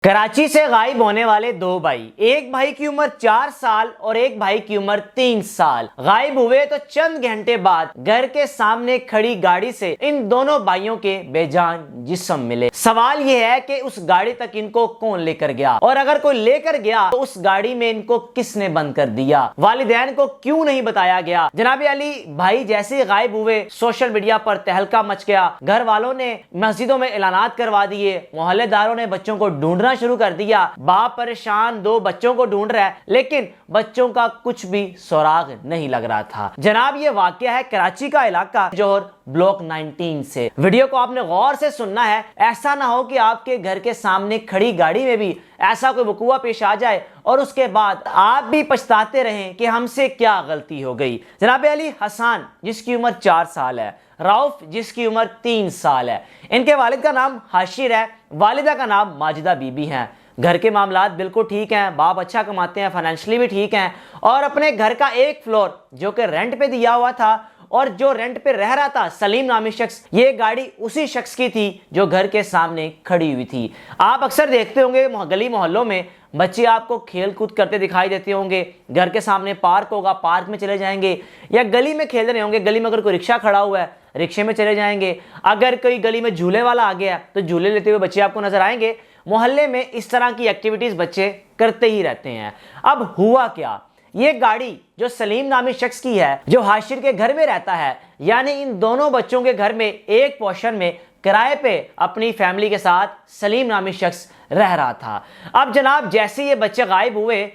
कराची से गायब होने वाले दो भाई, एक भाई की उम्र 4 साल और एक भाई की उम्र 3 साल गायब हुए तो चंद घंटे बाद घर के सामने खड़ी गाड़ी से इन दोनों भाइयों के बेजान जिस्म मिले। सवाल यह है कि उस गाड़ी तक इनको कौन लेकर गया, और अगर कोई लेकर गया तो उस गाड़ी में इनको किसने बंद कर दिया, वालिदैन को क्यों नहीं बताया गया। जनाब अली भाई जैसे ही गायब हुए सोशल मीडिया पर तहलका मच गया। घर वालों ने मस्जिदों में ऐलानात करवा दिए, मोहल्लेदारों ने बच्चों को ढूंढना शुरू कर दिया। बाप परेशान दो बच्चों को ढूंढ रहा है, लेकिन बच्चों का कुछ भी सुराग नहीं लग रहा था। जनाब ये वाकया है कराची का इलाका जोहर ब्लॉक 19 से। वीडियो को आपने गौर से सुनना है, ऐसा ना हो कि आपके घर के सामने खड़ी गाड़ी में भी ऐसा कोई वकुआ पेश आ जाए और उसके बाद आप भी पछताते रहें कि हमसे क्या गलती हो गई। जनाब अली हसन जिसकी उम्र 4 साल है, राउफ जिसकी उम्र 3 साल है, इनके वालिद का नाम हाशिर है, वालिदा का नाम माजिदा बीबी हैं। घर के मामलात बिल्कुल ठीक हैं, बाप अच्छा कमाते हैं, फाइनेंशियली भी ठीक हैं, और अपने घर का एक फ्लोर जो कि रेंट पे दिया हुआ था और जो रेंट पे रह रहा था सलीम नामी शख्स, ये गाड़ी उसी शख्स की थी जो घर के सामने खड़ी हुई थी। आप अक्सर देखते होंगे गली मोहल्लों में बच्चे आपको खेल कूद करते दिखाई देते होंगे। घर के सामने पार्क होगा, पार्क में चले जाएंगे, या गली में खेल रहे होंगे, गली में अगर कोई रिक्शा खड़ा हुआ है रिक्शे में चले जाएंगे। अगर कोई गली में झूले वाला आ गया तो झूले लेते हुए बच्चे आपको नजर आएंगे। मोहल्ले में इस तरह की एक्टिविटीज बच्चे करते ही रहते हैं। अब हुआ क्या, ये गाड़ी जो सलीम नामी शख्स की है जो हाशिर के घर में रहता है, यानी इन दोनों बच्चों के घर में एक पोर्शन में किराए पे अपनी फैमिली के साथ सलीम नामी शख्स रह रहा था। अब जनाब जैसे ये बच्चे गायब हुए,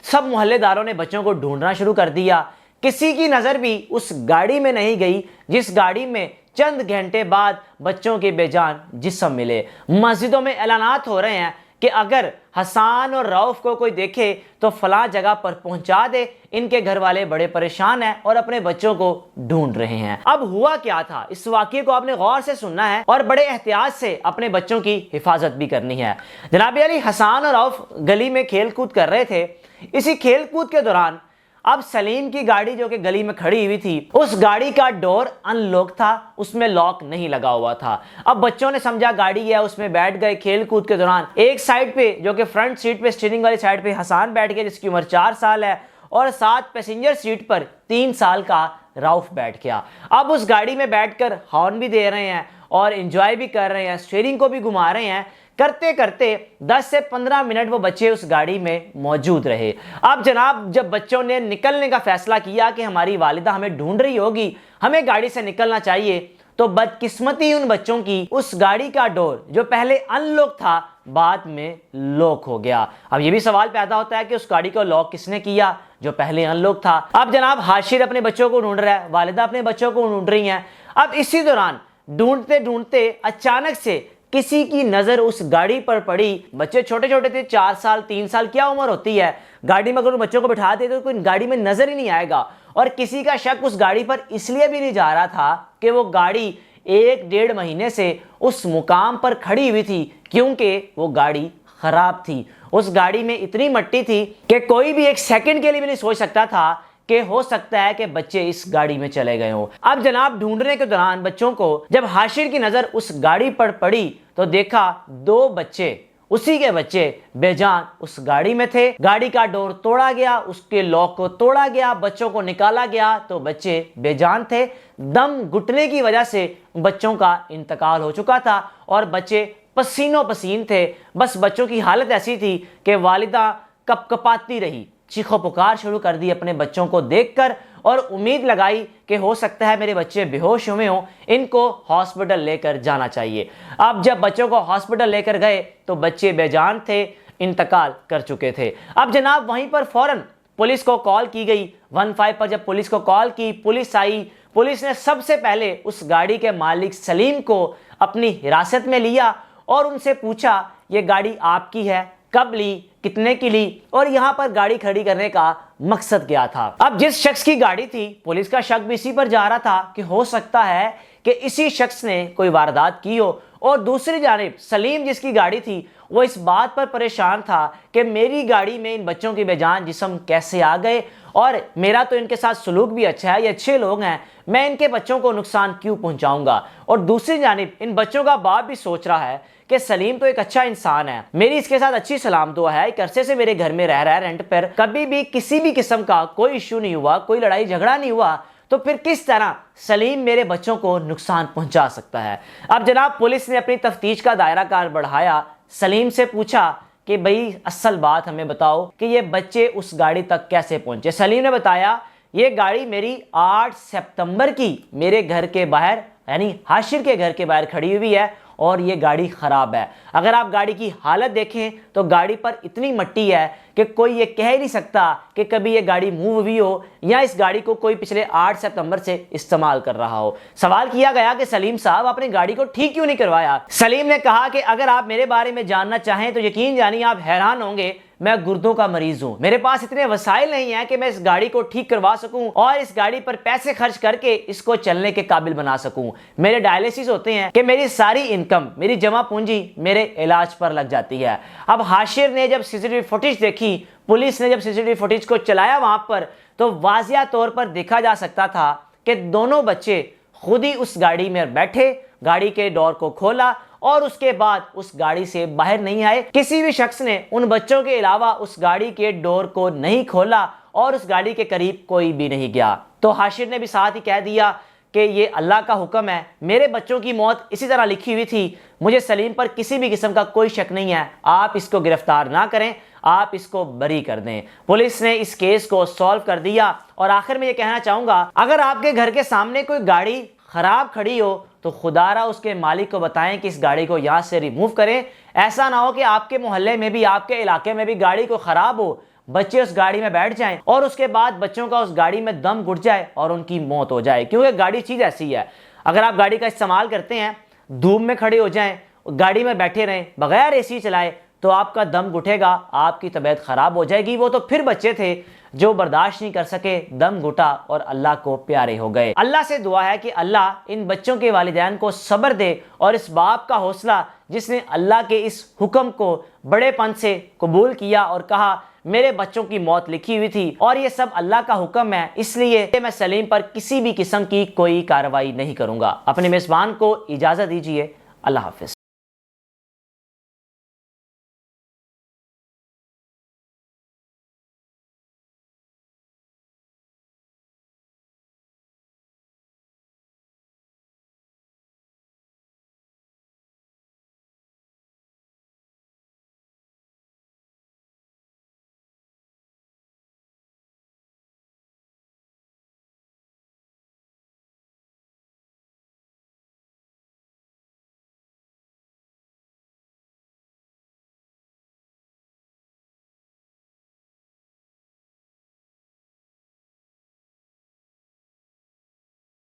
सब मोहल्लेदारों ने बच्चों को ढूंढना शुरू कर दिया। किसी की नजर भी उस गाड़ी में नहीं गई जिस गाड़ी में चंद घंटे बाद बच्चों के बेजान जिस्म मिले। मस्जिदों में ऐलानात हो रहे हैं कि अगर हसन और रऊफ को कोई देखे तो फलां जगह पर पहुंचा दे, इनके घर वाले बड़े परेशान हैं और अपने बच्चों को ढूंढ रहे हैं। अब हुआ क्या था, इस वाकये को आपने गौर से सुनना है और बड़े एहतियात से अपने बच्चों की हिफाजत भी करनी है। जनाब अली हसन और रऊफ गली में खेल कूद कर रहे थे। इसी खेल कूद के दौरान अब सलीम की गाड़ी जो कि गली में खड़ी हुई थी, उस गाड़ी का डोर अनलॉक था, उसमें लॉक नहीं लगा हुआ था। अब बच्चों ने समझा गाड़ी है, उसमें बैठ गए। खेल कूद के दौरान एक साइड पे जो कि फ्रंट सीट पे स्टीयरिंग वाली साइड पे हसन बैठ गया जिसकी उम्र 4 साल है, और साथ पैसेंजर सीट पर 3 साल का रऊफ बैठ गया। अब उस गाड़ी में बैठकर हॉर्न भी दे रहे हैं और एंजॉय भी कर रहे हैं, स्टीयरिंग को भी घुमा रहे हैं। करते करते 10 से 15 मिनट वो बच्चे उस गाड़ी में मौजूद रहे। अब जनाब जब बच्चों ने निकलने का फैसला किया कि हमारी वालिदा हमें ढूंढ रही होगी, हमें गाड़ी से निकलना चाहिए, तो बदकिस्मती उन बच्चों की उस गाड़ी का डोर जो पहले अनलॉक था बाद में लॉक हो गया। अब ये भी सवाल पैदा होता है कि उस गाड़ी को लॉक किसने किया जो पहले अनलॉक था। अब जनाब हाशिर अपने बच्चों को ढूंढ रहा है, वालिदा अपने बच्चों को ढूंढ रही हैं। अब इसी दौरान ढूंढते ढूंढते अचानक से किसी की नजर उस गाड़ी पर पड़ी। बच्चे छोटे छोटे थे, 4 साल 3 साल क्या उम्र होती है, गाड़ी में अगर बच्चों को बिठा दे तो कोई गाड़ी में नजर ही नहीं आएगा। और किसी का शक उस गाड़ी पर इसलिए भी नहीं जा रहा था कि वो गाड़ी 1-1.5 महीने से उस मुकाम पर खड़ी हुई थी, क्योंकि वो गाड़ी खराब थी। उस गाड़ी में इतनी मट्टी थी कि कोई भी एक सेकंड के लिए भी नहीं सोच सकता था कि हो सकता है कि बच्चे इस गाड़ी में चले गए हों। अब जनाब ढूंढने के दौरान बच्चों को जब हाशिर की नजर उस गाड़ी पर पड़ी तो देखा 2 बच्चे, उसी के बच्चे बेजान उस गाड़ी में थे। गाड़ी का डोर तोड़ा गया, उसके लॉक को तोड़ा गया, बच्चों को निकाला गया तो बच्चे बेजान थे। दम घुटने की वजह से बच्चों का इंतकाल हो चुका था और बच्चे पसीनों पसीन थे। बस बच्चों की हालत ऐसी थी कि वालिदा कपकपाती रही, चीखो पुकार शुरू कर दी अपने बच्चों को देखकर, और उम्मीद लगाई कि हो सकता है मेरे बच्चे बेहोश हुए हों, इनको हॉस्पिटल लेकर जाना चाहिए। अब जब बच्चों को हॉस्पिटल लेकर गए तो बच्चे बेजान थे, इंतकाल कर चुके थे। अब जनाब वहीं पर फौरन पुलिस को कॉल की गई। 15 पर जब पुलिस को कॉल की, पुलिस आई। पुलिस ने सबसे पहले उस गाड़ी के मालिक सलीम को अपनी हिरासत में लिया और उनसे पूछा ये गाड़ी आपकी है, कब ली, कितने की ली, और यहां पर गाड़ी खड़ी करने का मकसद क्या था। अब जिस शख्स की गाड़ी थी पुलिस का शक भी इसी पर जा रहा था कि हो सकता है कि इसी शख्स ने कोई वारदात की हो, और दूसरी जानिब सलीम जिसकी गाड़ी थी वो इस बात पर परेशान था कि मेरी गाड़ी में इन बच्चों की बेजान जिस्म कैसे आ गए, और मेरा तो इनके साथ सलूक भी अच्छा है, ये अच्छे लोग हैं, मैं इनके बच्चों को नुकसान क्यों पहुंचाऊंगा। और दूसरी जानिब इन बच्चों का बाप भी सोच रहा है کہ سلیم تو ایک اچھا انسان ہے, میری اس کے ساتھ اچھی سلام دعا ہے, ایک عرصے سے میرے گھر میں رہ رہا ہے رینٹ پر, کبھی بھی کسی بھی قسم کا کوئی ایشو نہیں ہوا, کوئی لڑائی جھگڑا نہیں ہوا, تو پھر کس طرح سلیم میرے بچوں کو نقصان پہنچا سکتا ہے. اب جناب پولیس نے اپنی تفتیش کا دائرہ کار بڑھایا, سلیم سے پوچھا کہ بھئی اصل بات ہمیں بتاؤ کہ یہ بچے اس گاڑی تک کیسے پہنچے. سلیم نے بتایا یہ گاڑی میری 8 سپتمبر کی میرے گھر کے باہر یعنی حاشر کے گھر کے باہر کھڑی ہوئی ہے اور یہ گاڑی خراب ہے. اگر آپ گاڑی کی حالت دیکھیں تو گاڑی پر اتنی مٹی ہے کہ کوئی یہ کہہ نہیں سکتا کہ کبھی یہ گاڑی موو ہوئی ہو یا اس گاڑی کو کوئی پچھلے 8 سپتمبر سے استعمال کر رہا ہو. سوال کیا گیا کہ سلیم صاحب آپ نے گاڑی کو ٹھیک کیوں نہیں کروایا. سلیم نے کہا کہ اگر آپ میرے بارے میں جاننا چاہیں تو یقین جانیے آپ حیران ہوں گے, میں گردوں کا مریض ہوں, میرے پاس اتنے وسائل نہیں ہیں کہ میں اس گاڑی کو ٹھیک کروا سکوں اور اس گاڑی پر پیسے خرچ کر کے اس کو چلنے کے قابل بنا سکوں. میرے ڈائلیسس ہوتے ہیں کہ میری ساری انکم, میری جمع پونجی میرے علاج پر لگ جاتی ہے. اب حاشر نے جب CCTV فوٹیج دیکھی, پولیس نے جب CCTV فوٹیج کو چلایا وہاں پر, تو واضح طور پر دیکھا جا سکتا تھا کہ دونوں بچے خود ہی اس گاڑی میں بیٹھے, گاڑی کے ڈور کو کھولا اور اس کے بعد اس گاڑی سے باہر نہیں آئے. کسی بھی شخص نے ان بچوں کے علاوہ اس گاڑی کے ڈور کو نہیں کھولا اور اس گاڑی کے قریب کوئی بھی نہیں گیا. تو حاشر نے بھی ساتھ ہی کہہ دیا کہ یہ اللہ کا حکم ہے, میرے بچوں کی موت اسی طرح لکھی ہوئی تھی, مجھے سلیم پر کسی بھی قسم کا کوئی شک نہیں ہے, آپ اس کو گرفتار نہ کریں, آپ اس کو بری کر دیں. پولیس نے اس کیس کو سالو کر دیا. اور آخر میں یہ کہنا چاہوں گا, اگر آپ کے گھر کے سامنے کوئی گاڑی خراب کھڑی ہو تو خدا را اس کے مالک کو بتائیں کہ اس گاڑی کو یہاں سے ریموو کریں. ایسا نہ ہو کہ آپ کے محلے میں بھی, آپ کے علاقے میں بھی گاڑی کو خراب ہو, بچے اس گاڑی میں بیٹھ جائیں اور اس کے بعد بچوں کا اس گاڑی میں دم گھٹ جائے اور ان کی موت ہو جائے. کیونکہ گاڑی چیز ایسی ہے, اگر آپ گاڑی کا استعمال کرتے ہیں, دھوپ میں کھڑے ہو جائیں, گاڑی میں بیٹھے رہیں, بغیر AC چلائے, تو آپ کا دم گھٹے گا, آپ کی طبیعت خراب ہو جائے گی. وہ تو پھر بچے تھے جو برداشت نہیں کر سکے, دم گھٹا اور اللہ کو پیارے ہو گئے. اللہ سے دعا ہے کہ اللہ ان بچوں کے والدین کو صبر دے اور اس باپ کا حوصلہ جس نے اللہ کے اس حکم کو بڑے پن سے قبول کیا اور کہا میرے بچوں کی موت لکھی ہوئی تھی اور یہ سب اللہ کا حکم ہے, اس لیے میں سلیم پر کسی بھی قسم کی کوئی کارروائی نہیں کروں گا. اپنے میزبان کو اجازت دیجیے. اللہ حافظ.